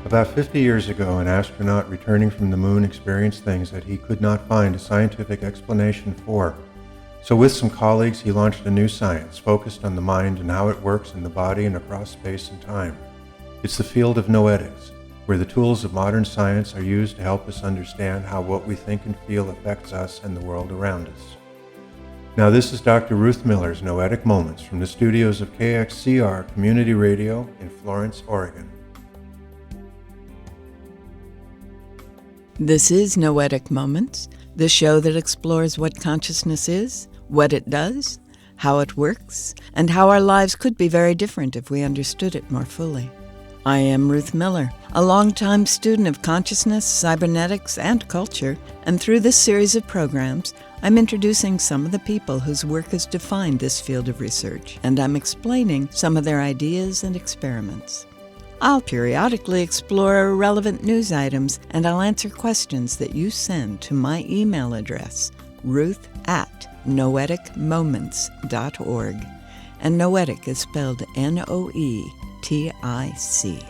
About 50 years ago, an astronaut returning from the moon experienced things that he could not find a scientific explanation for. So with some colleagues, he launched a new science focused on the mind and how it works in the body and across space and time. It's the field of Noetics, where the tools of modern science are used to help us understand how what we think and feel affects us and the world around us. Now this is Dr. Ruth Miller's Noetic Moments from the studios of KXCR Community Radio in Florence, Oregon. This is Noetic Moments, the show that explores what consciousness is, what it does, how it works, and how our lives could be very different if we understood it more fully. I am Ruth Miller, a longtime student of consciousness, cybernetics, and culture, and through this series of programs, I'm introducing some of the people whose work has defined this field of research, and I'm explaining some of their ideas and experiments. I'll periodically explore relevant news items, and I'll answer questions that you send to my email address, ruth@noeticmoments.org. And Noetic is spelled Noetic.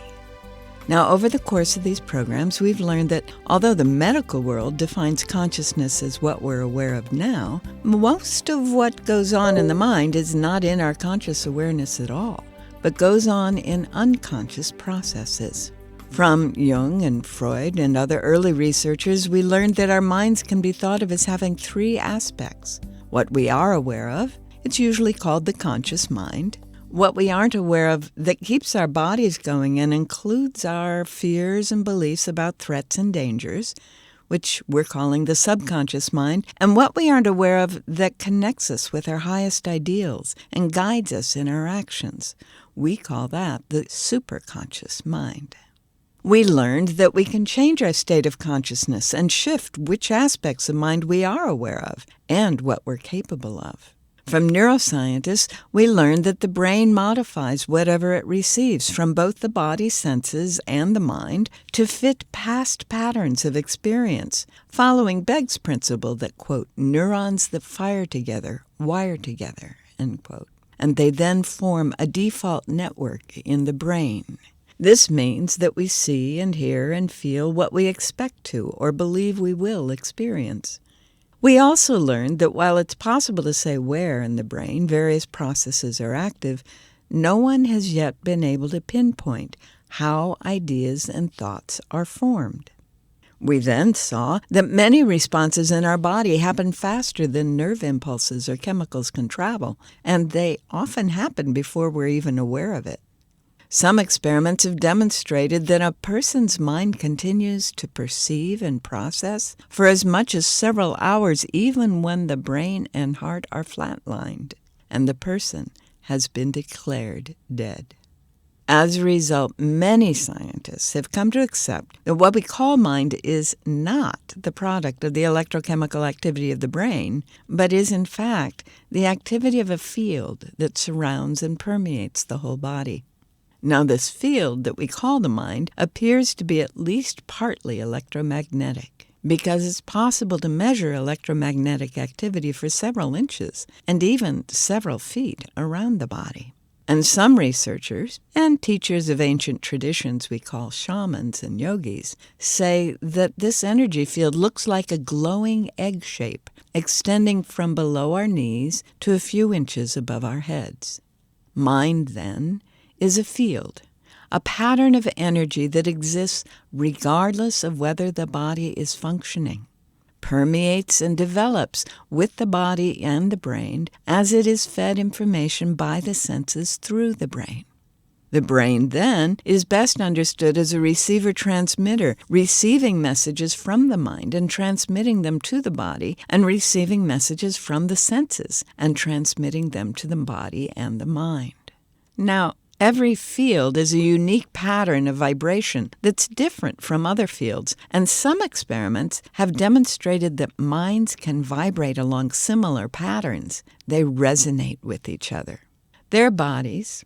Now, over the course of these programs, we've learned that although the medical world defines consciousness as what we're aware of now, most of what goes on in the mind is not in our conscious awareness at all, but goes on in unconscious processes. From Jung and Freud and other early researchers, we learned that our minds can be thought of as having three aspects. What we are aware of, it's usually called the conscious mind. What we aren't aware of that keeps our bodies going and includes our fears and beliefs about threats and dangers, which we're calling the subconscious mind, and what we aren't aware of that connects us with our highest ideals and guides us in our actions. We call that the superconscious mind. We learned that we can change our state of consciousness and shift which aspects of mind we are aware of and what we're capable of. From neuroscientists, we learned that the brain modifies whatever it receives from both the body senses and the mind to fit past patterns of experience, following Begg's principle that, quote, neurons that fire together wire together, end quote, and they then form a default network in the brain. This means that we see and hear and feel what we expect to or believe we will experience. We also learned that while it's possible to say where in the brain various processes are active, no one has yet been able to pinpoint how ideas and thoughts are formed. We then saw that many responses in our body happen faster than nerve impulses or chemicals can travel, and they often happen before we're even aware of it. Some experiments have demonstrated that a person's mind continues to perceive and process for as much as several hours, even when the brain and heart are flatlined, and the person has been declared dead. As a result, many scientists have come to accept that what we call mind is not the product of the electrochemical activity of the brain, but is in fact the activity of a field that surrounds and permeates the whole body. Now, this field that we call the mind appears to be at least partly electromagnetic, because it's possible to measure electromagnetic activity for several inches and even several feet around the body. And some researchers and teachers of ancient traditions we call shamans and yogis say that this energy field looks like a glowing egg shape extending from below our knees to a few inches above our heads. Mind, then, is a field, a pattern of energy that exists regardless of whether the body is functioning, permeates and develops with the body and the brain as it is fed information by the senses through the brain. The brain, then, is best understood as a receiver-transmitter, receiving messages from the mind and transmitting them to the body, and receiving messages from the senses and transmitting them to the body and the mind. Now, every field is a unique pattern of vibration that's different from other fields, and some experiments have demonstrated that minds can vibrate along similar patterns. They resonate with each other. Their bodies,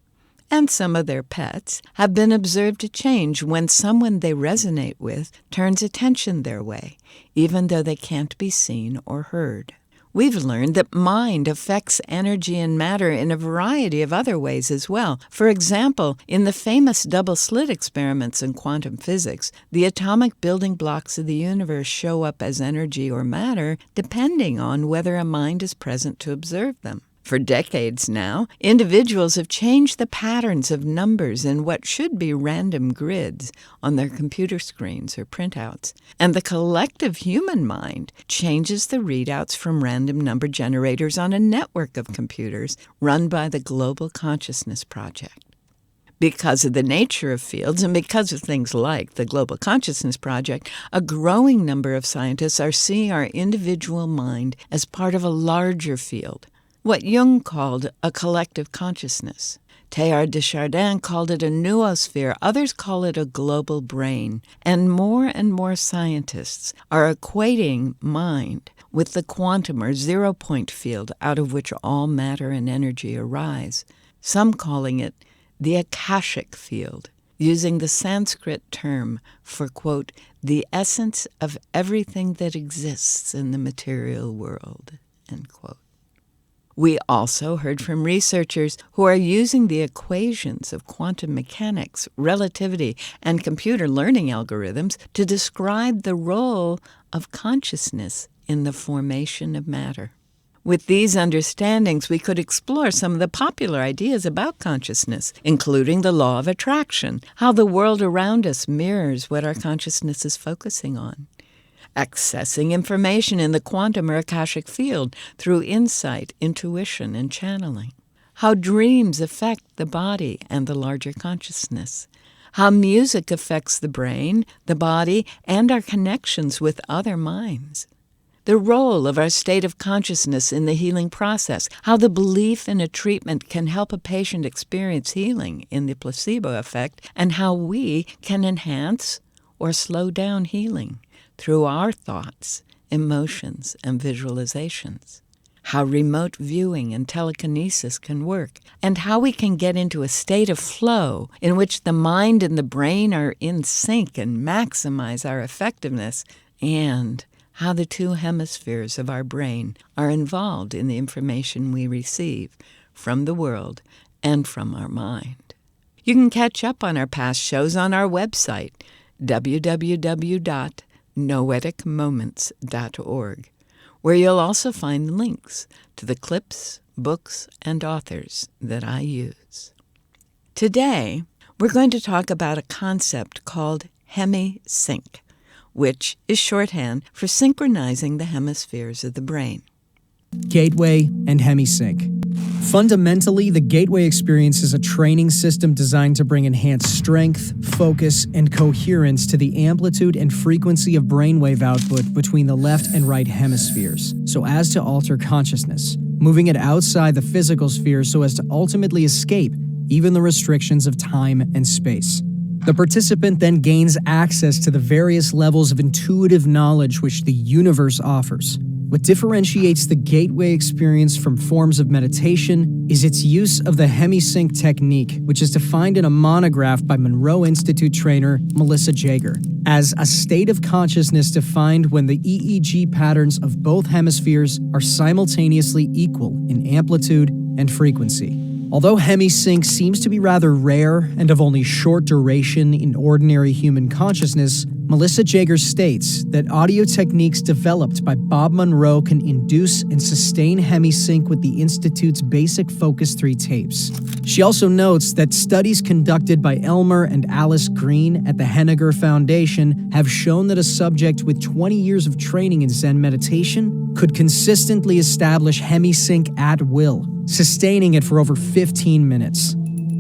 and some of their pets, have been observed to change when someone they resonate with turns attention their way, even though they can't be seen or heard. We've learned that mind affects energy and matter in a variety of other ways as well. For example, in the famous double-slit experiments in quantum physics, the atomic building blocks of the universe show up as energy or matter depending on whether a mind is present to observe them. For decades now, individuals have changed the patterns of numbers in what should be random grids on their computer screens or printouts, and the collective human mind changes the readouts from random number generators on a network of computers run by the Global Consciousness Project. Because of the nature of fields and because of things like the Global Consciousness Project, a growing number of scientists are seeing our individual mind as part of a larger field, what Jung called a collective consciousness. Teilhard de Chardin called it a noosphere. Others call it a global brain. And more scientists are equating mind with the quantum or zero-point field out of which all matter and energy arise, some calling it the Akashic field, using the Sanskrit term for, quote, the essence of everything that exists in the material world, end quote. We also heard from researchers who are using the equations of quantum mechanics, relativity, and computer learning algorithms to describe the role of consciousness in the formation of matter. With these understandings, we could explore some of the popular ideas about consciousness, including the law of attraction, how the world around us mirrors what our consciousness is focusing on, accessing information in the quantum or Akashic field through insight, intuition, and channeling, how dreams affect the body and the larger consciousness, how music affects the brain, the body, and our connections with other minds, the role of our state of consciousness in the healing process, how the belief in a treatment can help a patient experience healing in the placebo effect, and how we can enhance or slow down healing through our thoughts, emotions, and visualizations, how remote viewing and telekinesis can work, and how we can get into a state of flow in which the mind and the brain are in sync and maximize our effectiveness, and how the two hemispheres of our brain are involved in the information we receive from the world and from our mind. You can catch up on our past shows on our website, www.noeticmoments.org, where you'll also find links to the clips, books, and authors that I use. Today, we're going to talk about a concept called Hemisynch, which is shorthand for synchronizing the hemispheres of the brain. Gateway and Hemisynch. Fundamentally, the Gateway experience is a training system designed to bring enhanced strength, focus, and coherence to the amplitude and frequency of brainwave output between the left and right hemispheres, so as to alter consciousness, moving it outside the physical sphere so as to ultimately escape even the restrictions of time and space. The participant then gains access to the various levels of intuitive knowledge which the universe offers. What differentiates the Gateway experience from forms of meditation is its use of the Hemisynch technique, which is defined in a monograph by Monroe Institute trainer Melissa Jager as a state of consciousness defined when the EEG patterns of both hemispheres are simultaneously equal in amplitude and frequency. Although Hemisynch seems to be rather rare and of only short duration in ordinary human consciousness, Melissa Jager states that audio techniques developed by Bob Monroe can induce and sustain Hemisynch with the Institute's basic Focus 3 tapes. She also notes that studies conducted by Elmer and Alice Green at the Henniger Foundation have shown that a subject with 20 years of training in Zen meditation could consistently establish Hemisynch at will, sustaining it for over 15 minutes.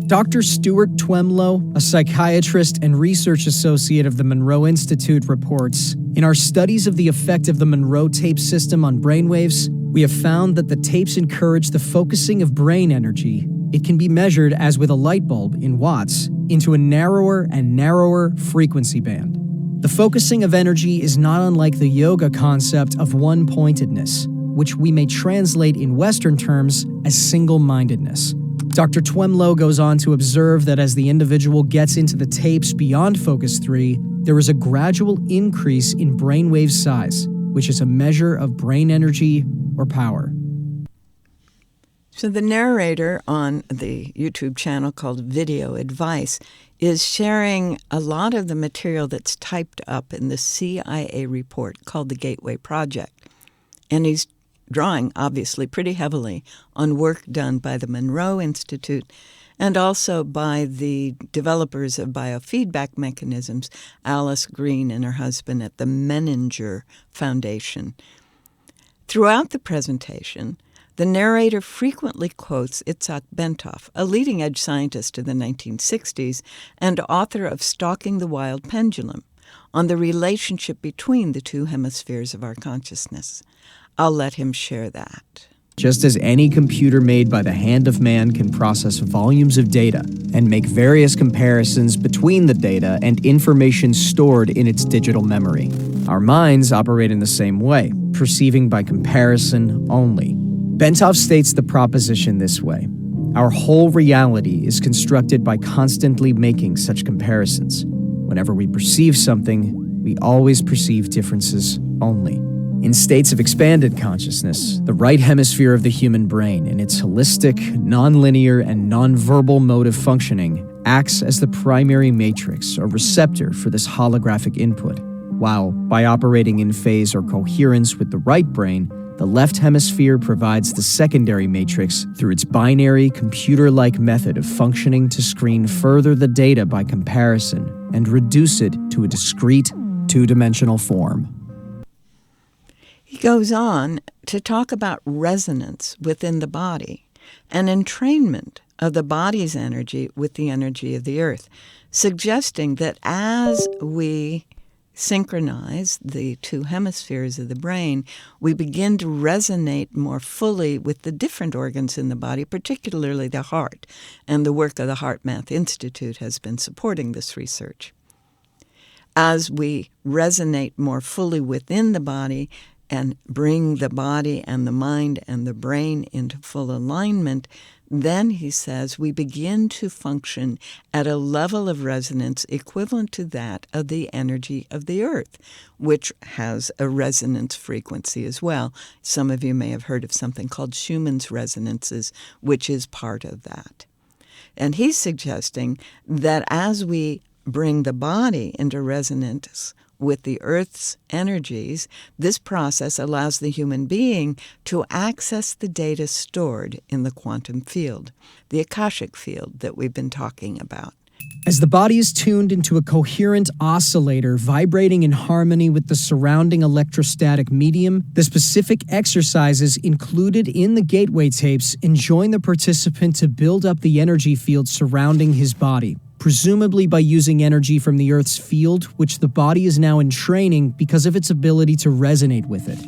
Dr. Stuart Twemlow, a psychiatrist and research associate of the Monroe Institute, reports, "In our studies of the effect of the Monroe tape system on brainwaves, we have found that the tapes encourage the focusing of brain energy. It can be measured as with a light bulb in watts into a narrower and narrower frequency band. The focusing of energy is not unlike the yoga concept of one-pointedness, which we may translate in Western terms as single-mindedness." Dr. Twemlow goes on to observe that as the individual gets into the tapes beyond Focus 3, there is a gradual increase in brainwave size, which is a measure of brain energy or power. So the narrator on the YouTube channel called Video Advice is sharing a lot of the material that's typed up in the CIA report called the Gateway Project. And he's drawing, obviously, pretty heavily on work done by the Monroe Institute and also by the developers of biofeedback mechanisms, Alice Green and her husband at the Menninger Foundation. Throughout the presentation, the narrator frequently quotes Itzhak Bentov, a leading-edge scientist in the 1960s and author of Stalking the Wild Pendulum, on the relationship between the two hemispheres of our consciousness. I'll let him share that. Just as any computer made by the hand of man can process volumes of data and make various comparisons between the data and information stored in its digital memory, our minds operate in the same way, perceiving by comparison only. Bentov states the proposition this way: our whole reality is constructed by constantly making such comparisons. Whenever we perceive something, we always perceive differences only. In states of expanded consciousness, the right hemisphere of the human brain, in its holistic, nonlinear, and nonverbal mode of functioning, acts as the primary matrix or receptor for this holographic input, while, by operating in phase or coherence with the right brain, the left hemisphere provides the secondary matrix through its binary, computer-like method of functioning to screen further the data by comparison and reduce it to a discrete, two-dimensional form. He goes on to talk about resonance within the body and entrainment of the body's energy with the energy of the earth, suggesting that as we synchronize the two hemispheres of the brain, we begin to resonate more fully with the different organs in the body, particularly the heart. And the work of the Heart Math Institute has been supporting this research. As we resonate more fully within the body and bring the body and the mind and the brain into full alignment, then, he says, we begin to function at a level of resonance equivalent to that of the energy of the earth, which has a resonance frequency as well. Some of you may have heard of something called Schumann's resonances, which is part of that. And he's suggesting that as we bring the body into resonance with the Earth's energies, this process allows the human being to access the data stored in the quantum field, the Akashic field that we've been talking about. As the body is tuned into a coherent oscillator vibrating in harmony with the surrounding electrostatic medium, the specific exercises included in the gateway tapes enjoin the participant to build up the energy field surrounding his body, presumably by using energy from the Earth's field, which the body is now entraining because of its ability to resonate with it.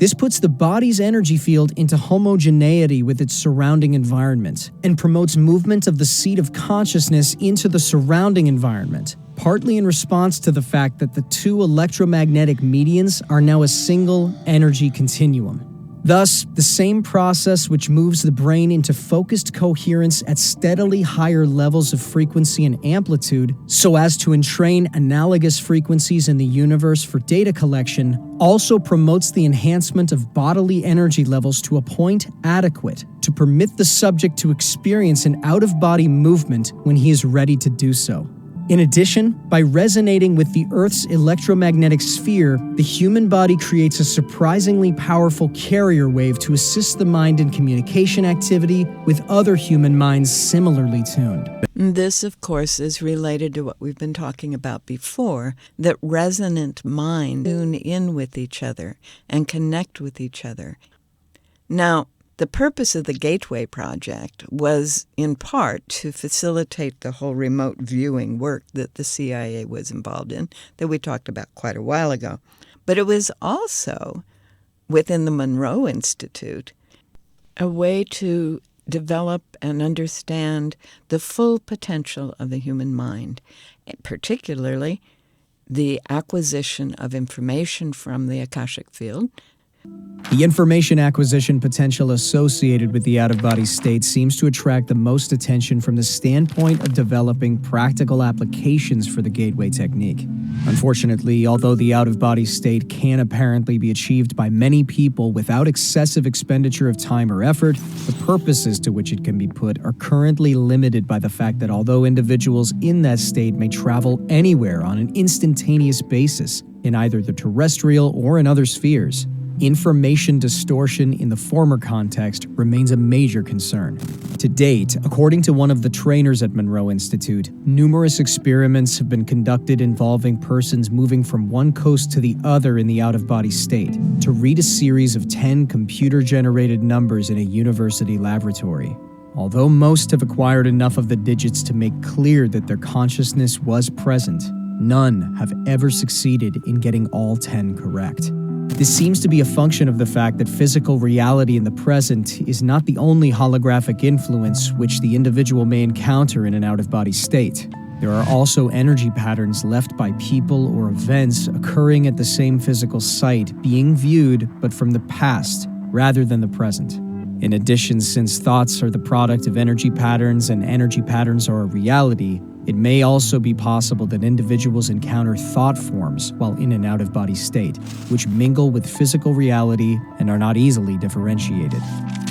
This puts the body's energy field into homogeneity with its surrounding environment and promotes movement of the seat of consciousness into the surrounding environment, partly in response to the fact that the two electromagnetic medians are now a single energy continuum. Thus, the same process which moves the brain into focused coherence at steadily higher levels of frequency and amplitude so as to entrain analogous frequencies in the universe for data collection also promotes the enhancement of bodily energy levels to a point adequate to permit the subject to experience an out-of-body movement when he is ready to do so. In addition, by resonating with the Earth's electromagnetic sphere, the human body creates a surprisingly powerful carrier wave to assist the mind in communication activity with other human minds similarly tuned. This, of course, is related to what we've been talking about before, that resonant minds tune in with each other and connect with each other. Now, the purpose of the Gateway Project was, in part, to facilitate the whole remote viewing work that the CIA was involved in, that we talked about quite a while ago. But it was also, within the Monroe Institute, a way to develop and understand the full potential of the human mind, particularly the acquisition of information from the Akashic field, The information acquisition potential associated with the out-of-body state seems to attract the most attention from the standpoint of developing practical applications for the gateway technique. Unfortunately, although the out-of-body state can apparently be achieved by many people without excessive expenditure of time or effort, the purposes to which it can be put are currently limited by the fact that although individuals in that state may travel anywhere on an instantaneous basis, in either the terrestrial or in other spheres, information distortion in the former context remains a major concern. To date, according to one of the trainers at Monroe Institute, numerous experiments have been conducted involving persons moving from one coast to the other in the out-of-body state to read a series of 10 computer-generated numbers in a university laboratory. Although most have acquired enough of the digits to make clear that their consciousness was present, none have ever succeeded in getting all 10 correct. This seems to be a function of the fact that physical reality in the present is not the only holographic influence which the individual may encounter in an out-of-body state. There are also energy patterns left by people or events occurring at the same physical site being viewed but from the past rather than the present. In addition, since thoughts are the product of energy patterns and energy patterns are a reality, it may also be possible that individuals encounter thought forms while in an out-of-body state, which mingle with physical reality and are not easily differentiated.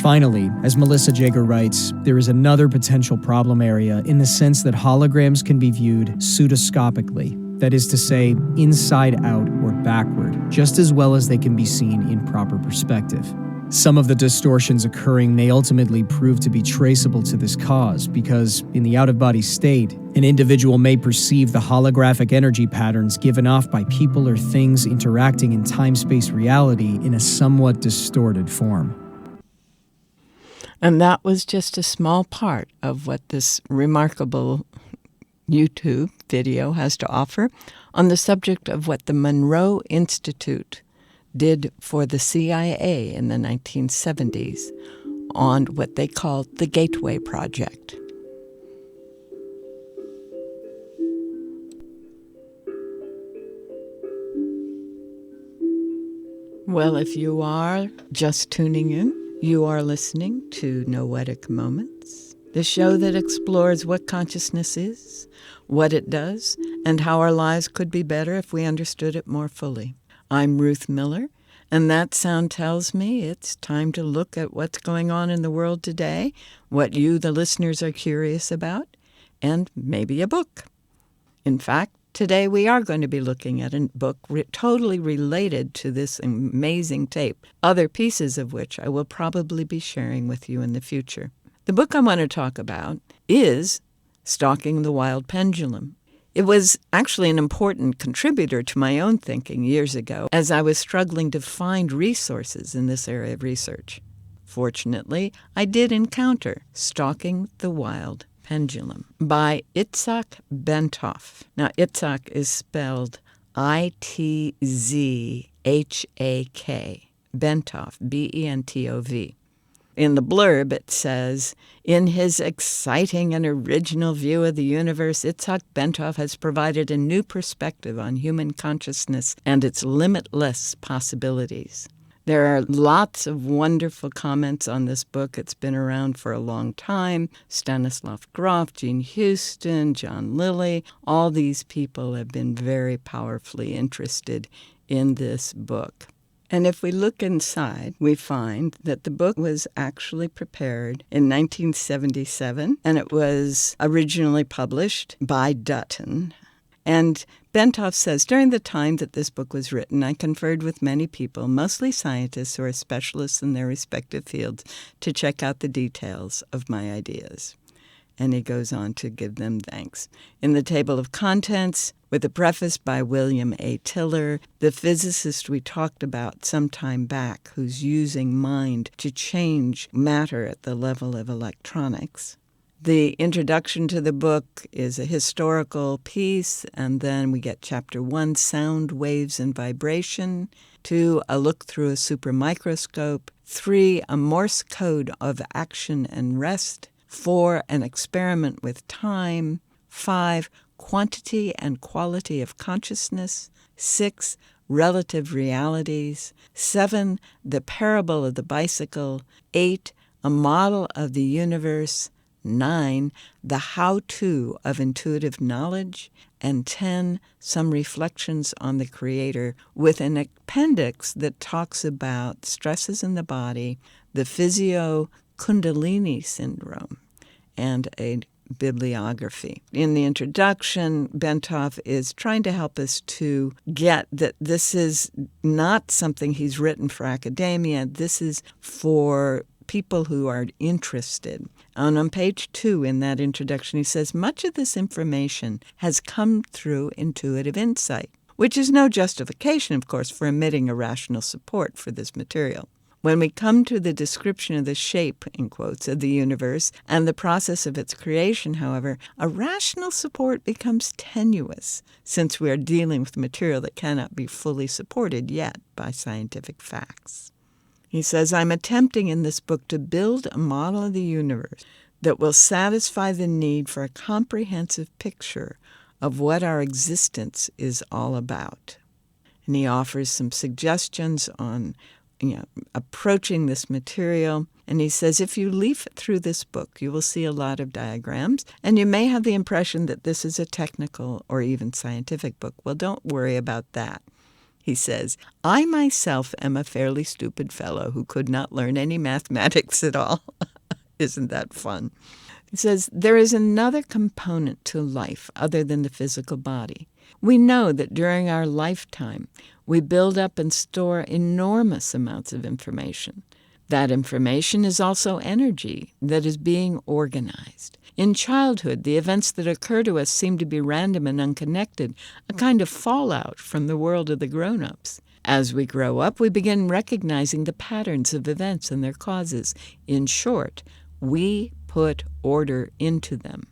Finally, as Melissa Jager writes, there is another potential problem area in the sense that holograms can be viewed pseudoscopically, that is to say, inside out or backward, just as well as they can be seen in proper perspective. Some of the distortions occurring may ultimately prove to be traceable to this cause because, in the out-of-body state, an individual may perceive the holographic energy patterns given off by people or things interacting in time-space reality in a somewhat distorted form. And that was just a small part of what this remarkable YouTube video has to offer on the subject of what the Monroe Institute did for the CIA in the 1970s on what they called the Gateway Project. Well, if you are just tuning in, you are listening to Noetic Moments, the show that explores what consciousness is, what it does, and how our lives could be better if we understood it more fully. I'm Ruth Miller, and that sound tells me it's time to look at what's going on in the world today, what you, the listeners, are curious about, and maybe a book. In fact, today we are going to be looking at a book totally related to this amazing tape, other pieces of which I will probably be sharing with you in the future. The book I want to talk about is Stalking the Wild Pendulum. It was actually an important contributor to my own thinking years ago as I was struggling to find resources in this area of research. Fortunately, I did encounter Stalking the Wild Pendulum by Itzhak Bentov. Now, Itzhak is spelled Itzhak, Bentov, Bentov. In the blurb, it says, in his exciting and original view of the universe, Itzhak Bentov has provided a new perspective on human consciousness and its limitless possibilities. There are lots of wonderful comments on this book. It's been around for a long time. Stanislav Grof, Jean Houston, John Lilly, all these people have been very powerfully interested in this book. And if we look inside, we find that the book was actually prepared in 1977, and it was originally published by Dutton. And Bentov says, during the time that this book was written, I conferred with many people, mostly scientists who are specialists in their respective fields, to check out the details of my ideas. And he goes on to give them thanks. In the table of contents, with a preface by William A. Tiller, the physicist we talked about some time back, who's using mind to change matter at the level of electronics. The introduction to the book is a historical piece, and then we get Chapter 1, Sound, Waves, and Vibration, 2, a look through a supermicroscope, 3, a Morse code of action and rest, 4, an experiment with time, 5, quantity and quality of consciousness, 6, relative realities. 7, the parable of the bicycle. 8, a model of the universe. 9, the how-to of intuitive knowledge. And 10, some reflections on the Creator, with an appendix that talks about stresses in the body, the physio-kundalini syndrome, and a bibliography. In the introduction, Bentov is trying to help us to get that this is not something he's written for academia. This is for people who are interested. And on page 2 in that introduction, he says, much of this information has come through intuitive insight, which is no justification, of course, for omitting a rational support for this material. When we come to the description of the shape, in quotes, of the universe and the process of its creation, however, a rational support becomes tenuous, since we are dealing with material that cannot be fully supported yet by scientific facts. He says, I'm attempting in this book to build a model of the universe that will satisfy the need for a comprehensive picture of what our existence is all about. And he offers some suggestions on approaching this material. And he says, if you leaf through this book, you will see a lot of diagrams, and you may have the impression that this is a technical or even scientific book. Well, don't worry about that. He says, I myself am a fairly stupid fellow who could not learn any mathematics at all. Isn't that fun? He says, there is another component to life other than the physical body. We know that during our lifetime, we build up and store enormous amounts of information. That information is also energy that is being organized. In childhood, the events that occur to us seem to be random and unconnected, a kind of fallout from the world of the grown-ups. As we grow up, we begin recognizing the patterns of events and their causes. In short, we put order into them.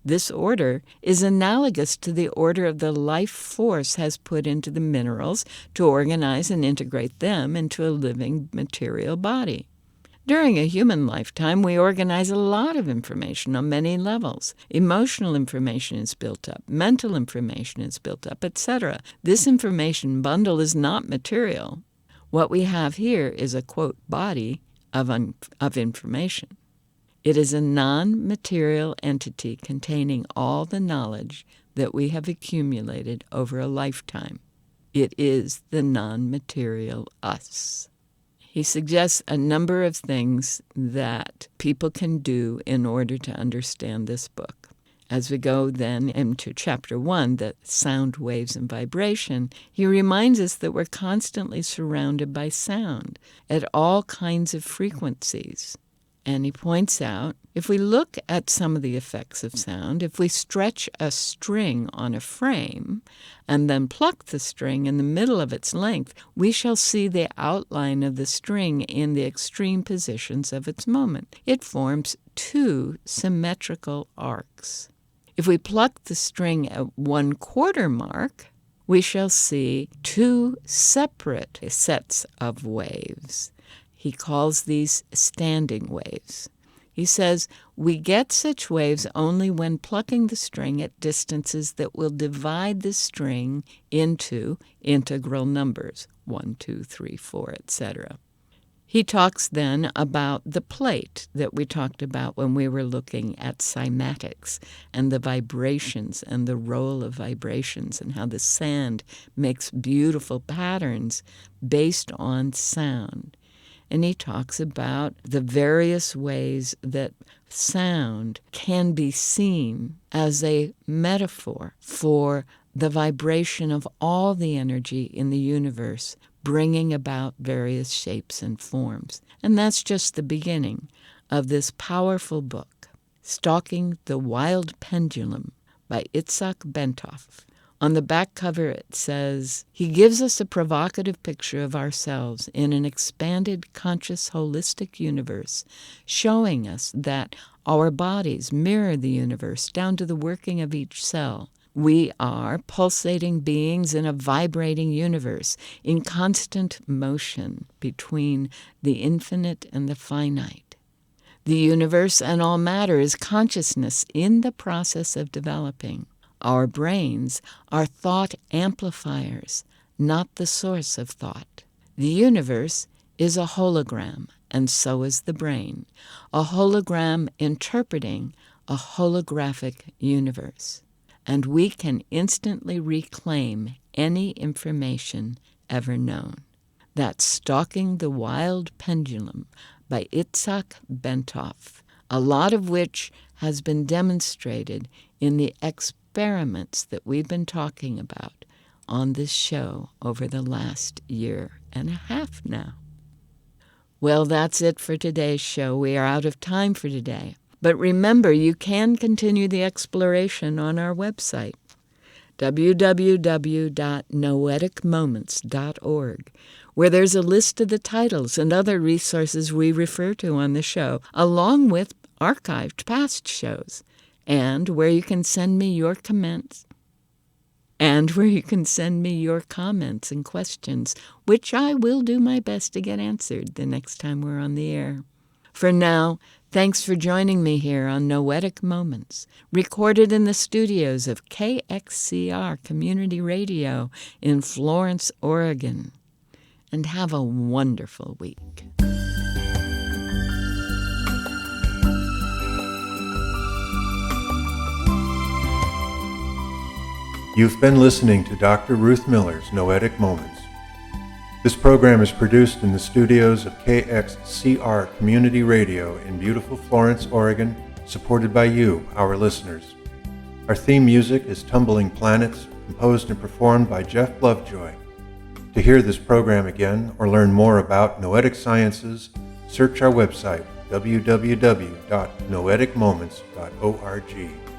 This order is analogous to the order of the life force has put into the minerals to organize and integrate them into a living material body. During a human lifetime, we organize a lot of information on many levels. Emotional information is built up, mental information is built up, etc. This information bundle is not material. What we have here is a, quote, body of information. It is a non-material entity containing all the knowledge that we have accumulated over a lifetime. It is the non-material us. He suggests a number of things that people can do in order to understand this book. As we go then into Chapter 1, the sound, waves, and vibration, he reminds us that we're constantly surrounded by sound at all kinds of frequencies. And he points out, if we look at some of the effects of sound, if we stretch a string on a frame and then pluck the string in the middle of its length, we shall see the outline of the string in the extreme positions of its moment. It forms 2 symmetrical arcs. If we pluck the string at 1/4 mark, we shall see 2 separate sets of waves. He calls these standing waves. He says, we get such waves only when plucking the string at distances that will divide the string into integral numbers, 1, 2, 3, 4, etc. He talks then about the plate that we talked about when we were looking at cymatics and the vibrations and the role of vibrations and how the sand makes beautiful patterns based on sound. And he talks about the various ways that sound can be seen as a metaphor for the vibration of all the energy in the universe, bringing about various shapes and forms. And that's just the beginning of this powerful book, Stalking the Wild Pendulum by Itzhak Bentov. On the back cover it says, he gives us a provocative picture of ourselves in an expanded, conscious, holistic universe, showing us that our bodies mirror the universe down to the working of each cell. We are pulsating beings in a vibrating universe, in constant motion between the infinite and the finite. The universe and all matter is consciousness in the process of developing. Our brains are thought amplifiers, not the source of thought. The universe is a hologram, and so is the brain, a hologram interpreting a holographic universe. And we can instantly reclaim any information ever known. That's Stalking the Wild Pendulum by Itzhak Bentov, a lot of which has been demonstrated in the experiments that we've been talking about on this show over the last year and a half now. Well, that's it for today's show. We are out of time for today. But remember, you can continue the exploration on our website, www.noeticmoments.org, where there's a list of the titles and other resources we refer to on the show, along with archived past shows, and where you can send me your comments, and questions, which I will do my best to get answered the next time we're on the air. For now, thanks for joining me here on Noetic Moments, recorded in the studios of KXCR Community Radio in Florence, Oregon. And have a wonderful week. You've been listening to Dr. Ruth Miller's Noetic Moments. This program is produced in the studios of KXCR Community Radio in beautiful Florence, Oregon, supported by you, our listeners. Our theme music is Tumbling Planets, composed and performed by Jeff Lovejoy. To hear this program again or learn more about Noetic Sciences, search our website, www.noeticmoments.org.